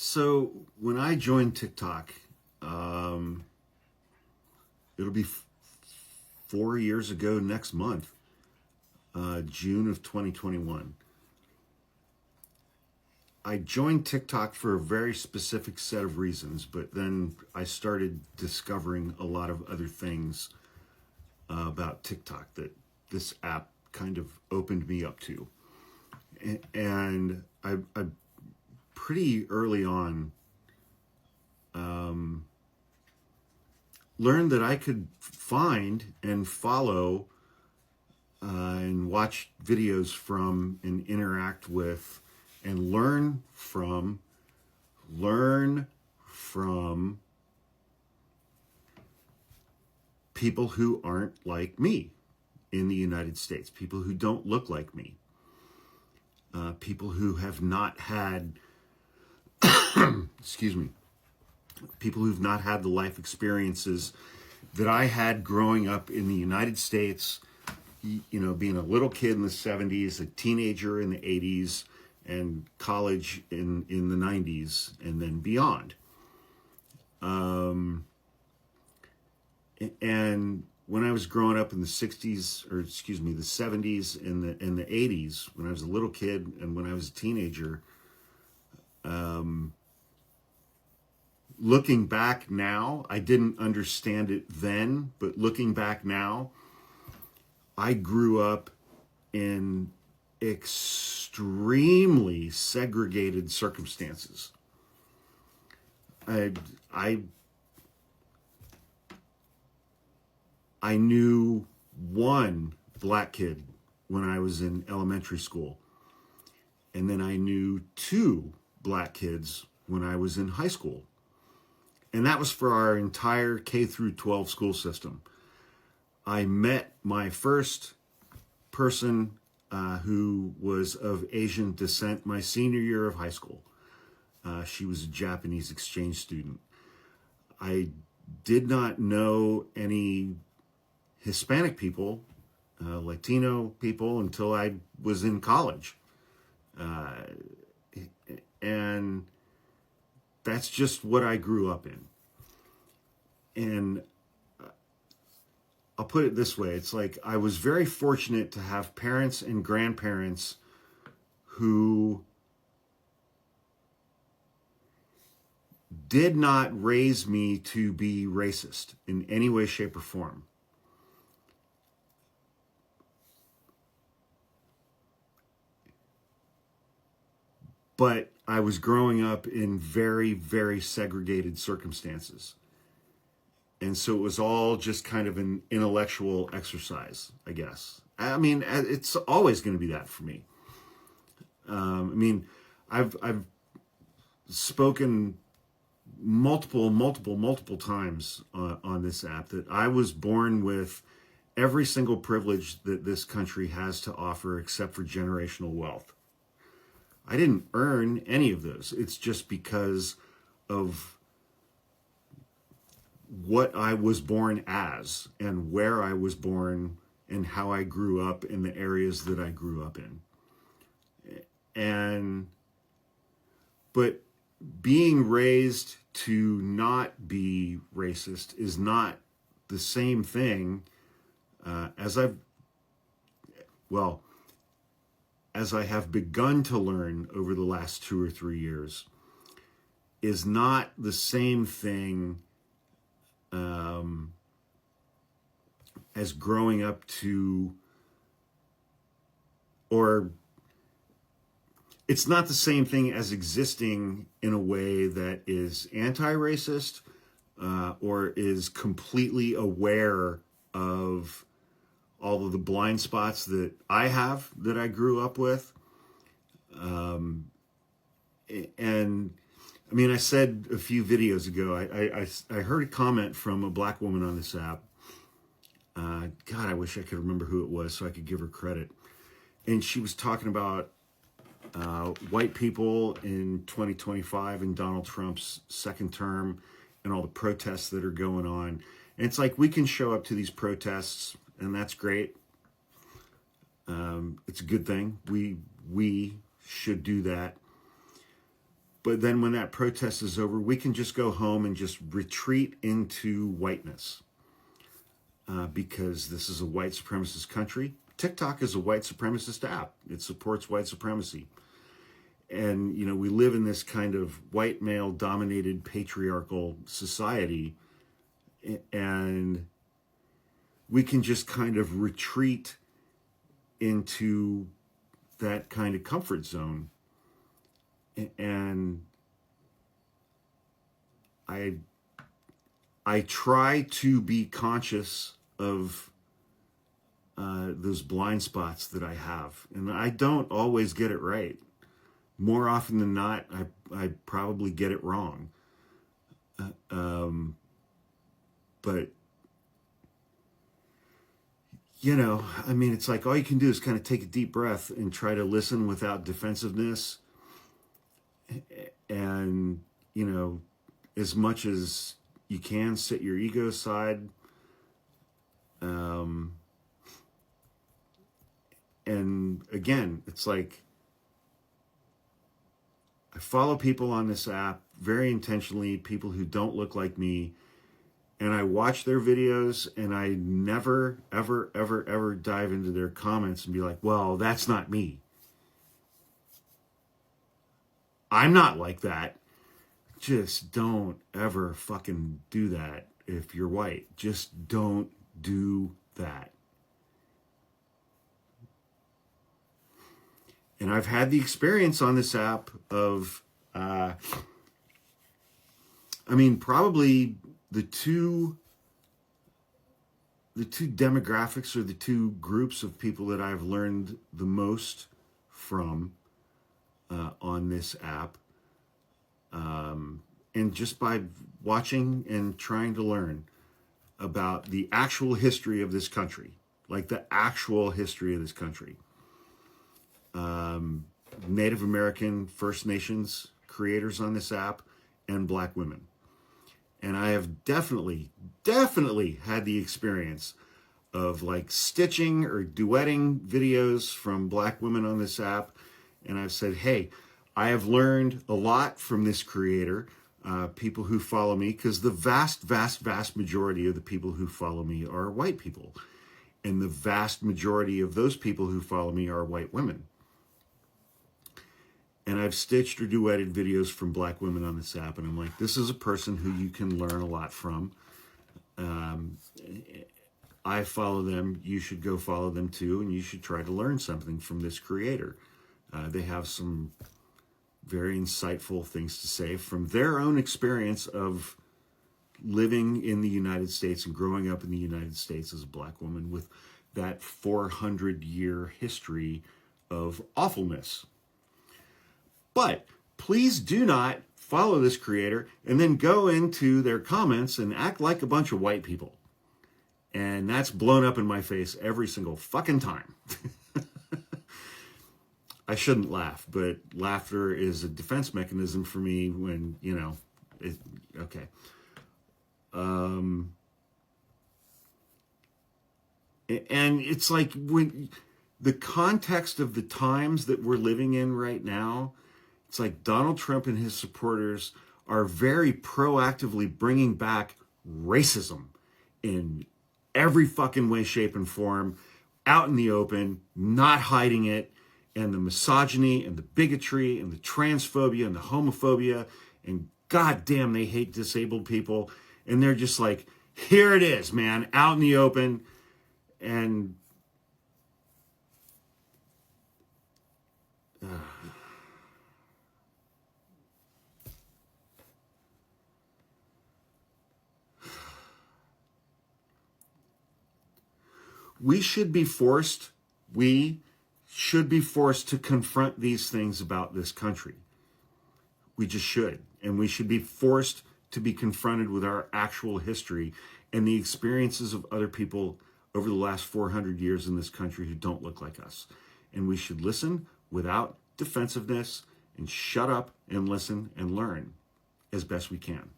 So when I joined TikTok, um, it'll be 4 years ago next month, June of 2021. I joined TikTok for a very specific set of reasons, but then I started discovering a lot of other things about TikTok that this app kind of opened me up to. And I pretty early on learned that I could find and follow and watch videos from and interact with and learn from people who aren't like me in the United States, people who don't look like me, people who have not had, excuse me, people who've not had the life experiences that I had growing up in the United States, being a little kid in the 70s, a teenager in the 80s, and college in the 90s, and then beyond. And when I was growing up in the 60s, or excuse me, the 70s and the 80s, when I was a little kid and when I was a teenager, looking back now, I didn't understand it then, but looking back now, I grew up in extremely segregated circumstances. I I knew one black kid when I was in elementary school, and then I knew two black kids when I was in high school. And that was for our entire K through 12 school system. I met my first person who was of Asian descent my senior year of high school. She was a Japanese exchange student. I did not know any Hispanic people, Latino people, until I was in college. And that's just what I grew up in. And I'll put it this way. It's like I was very fortunate to have parents and grandparents who did not raise me to be racist in any way, shape, or form. But I was growing up in very, very segregated circumstances. And so it was all just kind of an intellectual exercise, I guess. I mean, it's always going to be that for me. I've spoken multiple times on this app that I was born with every single privilege that this country has to offer except for generational wealth. I didn't earn any of those. It's just because of what I was born as and where I was born and how I grew up in the areas that I grew up in. But being raised to not be racist is not the same thing as I have begun to learn over the last 2 or 3 years, is not the same thing as growing up to, or it's not the same thing as existing in a way that is anti-racist or is completely aware of all of the blind spots that I have, that I grew up with. And I mean, I said a few videos ago, I heard a comment from a black woman on this app. God, I wish I could remember who it was so I could give her credit. And she was talking about white people in 2025 and Donald Trump's second term and all the protests that are going on. And it's like, we can show up to these protests, and that's great. It's a good thing. We should do that. But then when that protest is over, we can just go home and just retreat into whiteness, because this is a white supremacist country. TikTok is a white supremacist app. It supports white supremacy. And, you know, we live in this kind of white male dominated patriarchal society, and we can just kind of retreat into that kind of comfort zone. And I try to be conscious of those blind spots that I have, and I don't always get it right. More often than not, I probably get it wrong. But you know, I mean, it's like all you can do is kind of take a deep breath and try to listen without defensiveness. And, you know, as much as you can, set your ego aside. And again, it's like I follow people on this app very intentionally, people who don't look like me, and I watch their videos, and I never, ever, ever, ever dive into their comments and be like, well, that's not me. I'm not like that. Just don't ever fucking do that if you're white. Just don't do that. And I've had the experience on this app of, I mean, probably the two demographics or the two groups of people that I've learned the most from on this app, and just by watching and trying to learn about the actual history of this country, like the actual history of this country. Native American, First Nations creators on this app, and Black women. And I have definitely had the experience of like stitching or duetting videos from Black women on this app. And I've said, hey, I have learned a lot from this creator, people who follow me, because the vast majority of the people who follow me are white people. And the vast majority of those people who follow me are white women. And I've stitched or duetted videos from Black women on this app, and I'm like, this is a person who you can learn a lot from. I follow them. You should go follow them too, and you should try to learn something from this creator. They have some very insightful things to say from their own experience of living in the United States and growing up in the United States as a Black woman with that 400-year history of awfulness. But please do not follow this creator and then go into their comments and act like a bunch of white people. And that's blown up in my face every single fucking time. I shouldn't laugh, but laughter is a defense mechanism for me when, you know, okay. And it's like when the context of the times that we're living in right now, it's like Donald Trump and his supporters are very proactively bringing back racism in every fucking way, shape, and form, out in the open, not hiding it, and the misogyny and the bigotry and the transphobia and the homophobia, and goddamn, they hate disabled people. And they're just like, here it is, man, out in the open. And we should be forced to confront these things about this country. We just should. And we should be forced to be confronted with our actual history and the experiences of other people over the last 400 years in this country who don't look like us. And we should listen without defensiveness and shut up and listen and learn as best we can.